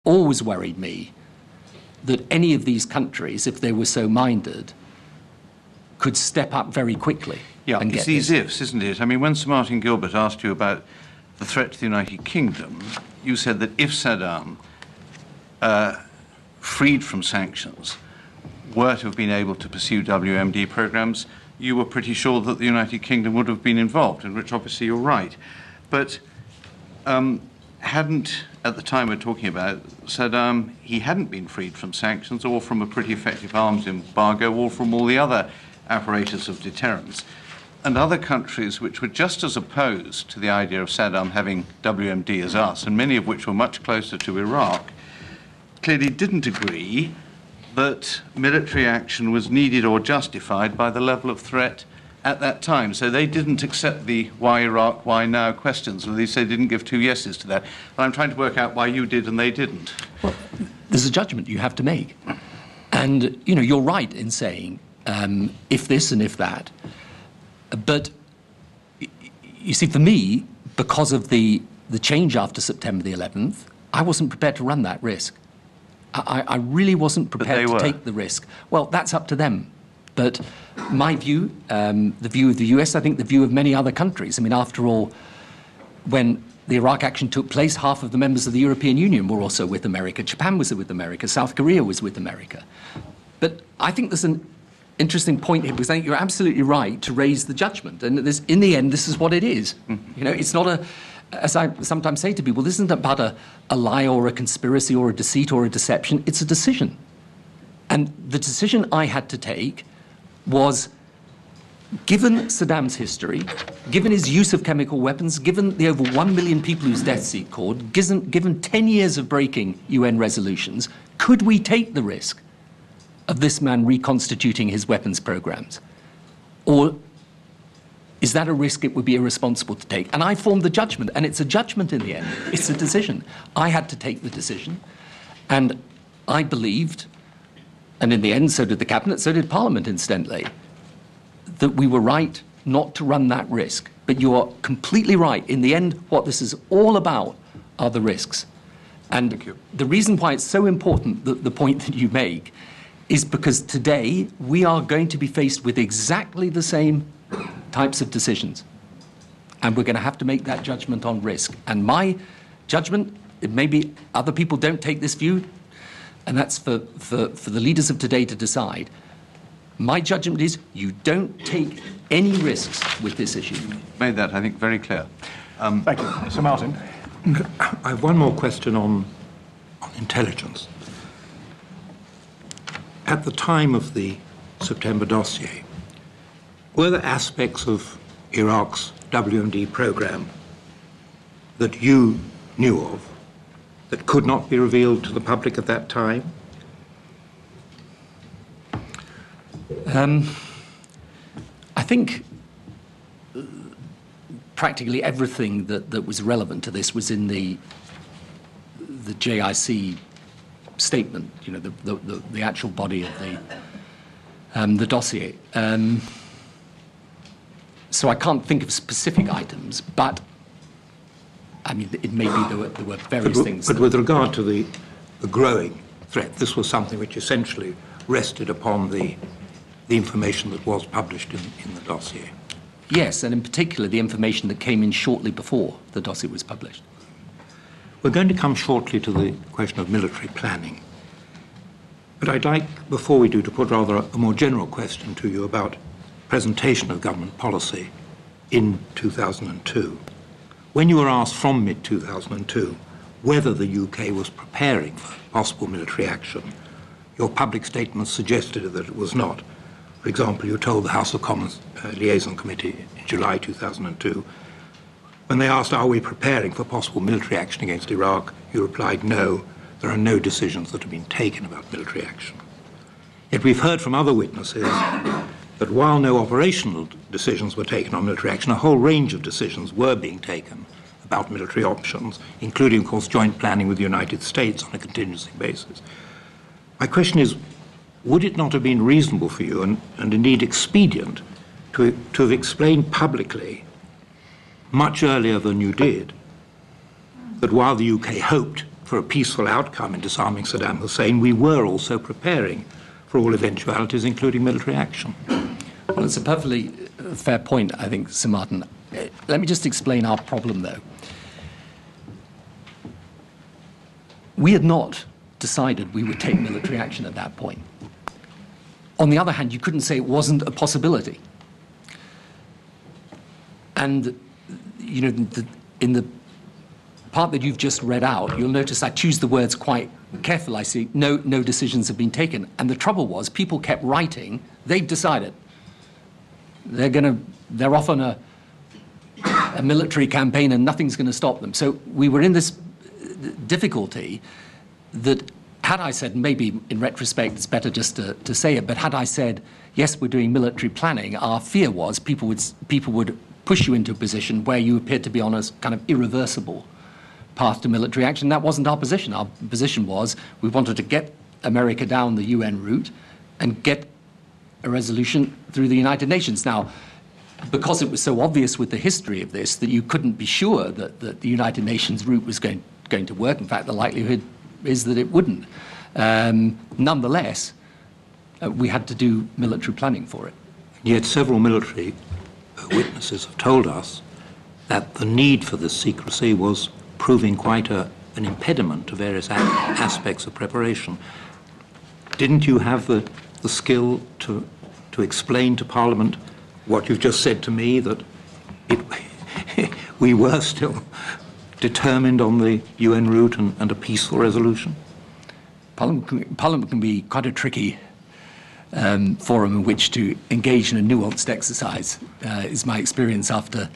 always worried me that any of these countries, if they were so minded, could step up very quickly. Yeah, and it's these ifs, isn't it? I mean, when Sir Martin Gilbert asked you about the threat to the United Kingdom, you said that if Saddam, freed from sanctions, were to have been able to pursue WMD programs, you were pretty sure that the United Kingdom would have been involved, in which obviously you're right. But hadn't, at the time we're talking about, Saddam, he hadn't been freed from sanctions or from a pretty effective arms embargo or from all the other apparatus of deterrence. And other countries which were just as opposed to the idea of Saddam having WMD as us, and many of which were much closer to Iraq, clearly didn't agree that military action was needed or justified by the level of threat at that time. So they didn't accept the why Iraq, why now questions, or at least they didn't give two yeses to that. And I'm trying to work out why you did and they didn't. Well, there's a judgment you have to make. And, you know, you're right in saying if this and if that. But, you see, for me, because of the change after September the 11th, I wasn't prepared to run that risk. I really wasn't prepared to take the risk. Well, that's up to them. But my view, the view of the US, I think the view of many other countries. I mean, after all, when the Iraq action took place, half of the members of the European Union were also with America. Japan was with America. South Korea was with America. But I think there's an interesting point here, because I think you're absolutely right to raise the judgment. And in the end, this is what it is. You know, it's not as I sometimes say to people, this isn't about a lie or a conspiracy or a deceit or a deception. It's a decision. And the decision I had to take was, given Saddam's history, given his use of chemical weapons, given the over 1 million people whose deaths he'd caused, given 10 years of breaking UN resolutions, could we take the risk of this man reconstituting his weapons programs? Or is that a risk it would be irresponsible to take? And I formed the judgment, and it's a judgment in the end. It's a decision. I had to take the decision, and I believed, and in the end so did the Cabinet, so did Parliament incidentally, that we were right not to run that risk. But you are completely right. In the end, what this is all about are the risks. And the reason why it's so important, the point that you make, is because today we are going to be faced with exactly the same types of decisions. And we're going to have to make that judgment on risk. And my judgment, maybe other people don't take this view, and that's for the leaders of today to decide. My judgment is you don't take any risks with this issue. Made that, I think, very clear. Thank you. Sir Martin. I have one more question on intelligence. At the time of the September dossier, were there aspects of Iraq's WMD program that you knew of that could not be revealed to the public at that time? I think practically everything that was relevant to this was in the JIC statement, you know, the actual body of the dossier. So I can't think of specific items, but I mean, it may be there were various things. But with regard to the growing threat, this was something which essentially rested upon the information that was published in the dossier. Yes, and in particular the information that came in shortly before the dossier was published. We're going to come shortly to the question of military planning. But I'd like, before we do, to put rather a more general question to you about presentation of government policy in 2002. When you were asked from mid-2002 whether the UK was preparing for possible military action, your public statements suggested that it was not. For example, you told the House of Commons Liaison Committee in July 2002, when they asked, are we preparing for possible military action against Iraq, you replied, no, there are no decisions that have been taken about military action. Yet we've heard from other witnesses that while no operational decisions were taken on military action, a whole range of decisions were being taken about military options, including, of course, joint planning with the United States on a contingency basis. My question is, would it not have been reasonable for you, and indeed expedient, to have explained publicly, much earlier than you did, that while the UK hoped for a peaceful outcome in disarming Saddam Hussein, we were also preparing for all eventualities, including military action. Well, it's a perfectly fair point, I think, Sir Martin. Let me just explain our problem, though. We had not decided we would take military action at that point. On the other hand, you couldn't say it wasn't a possibility. And, you know, in the part that you've just read out, you'll notice I choose the words quite carefully. I see no decisions have been taken. And the trouble was, people kept writing, they've decided. They're off on a military campaign and nothing's going to stop them. So we were in this difficulty that, had I said, maybe in retrospect it's better just to say it, but had I said, yes, we're doing military planning, our fear was people would push you into a position where you appeared to be on a kind of irreversible path to military action. That wasn't our position. Our position was we wanted to get America down the UN route and get a resolution through the United Nations. Now, because it was so obvious with the history of this that you couldn't be sure that the United Nations route was going to work, in fact, the likelihood is that it wouldn't. Nonetheless, we had to do military planning for it. Yet several military witnesses have told us that the need for this secrecy was proving quite an impediment to various aspects of preparation. Didn't you have the skill to explain to Parliament what you've just said to me, that we were still determined on the UN route and a peaceful resolution? Parliament can be quite a tricky forum in which to engage in a nuanced exercise, is my experience after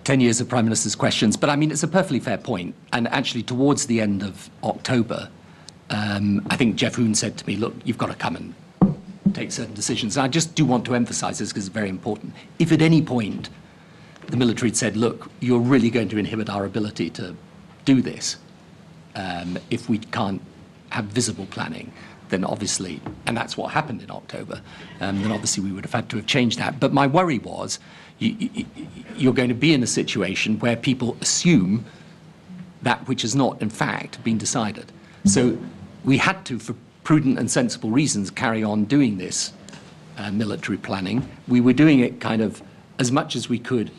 10 years of Prime Minister's questions. But I mean, it's a perfectly fair point. And actually, towards the end of October, I think Jeff Hoon said to me, look, you've got to come and take certain decisions. And I just do want to emphasize this because it's very important. If at any point the military had said, look, you're really going to inhibit our ability to do this if we can't have visible planning, then obviously, and that's what happened in October, then obviously we would have had to have changed that. But my worry was you're going to be in a situation where people assume that which has not, in fact, been decided. So we had to, for prudent and sensible reasons, carry on doing this military planning. We were doing it kind of as much as we could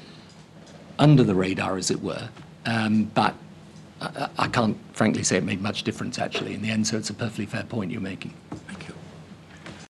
under the radar, as it were. But I can't frankly say it made much difference, actually, in the end, so it's a perfectly fair point you're making.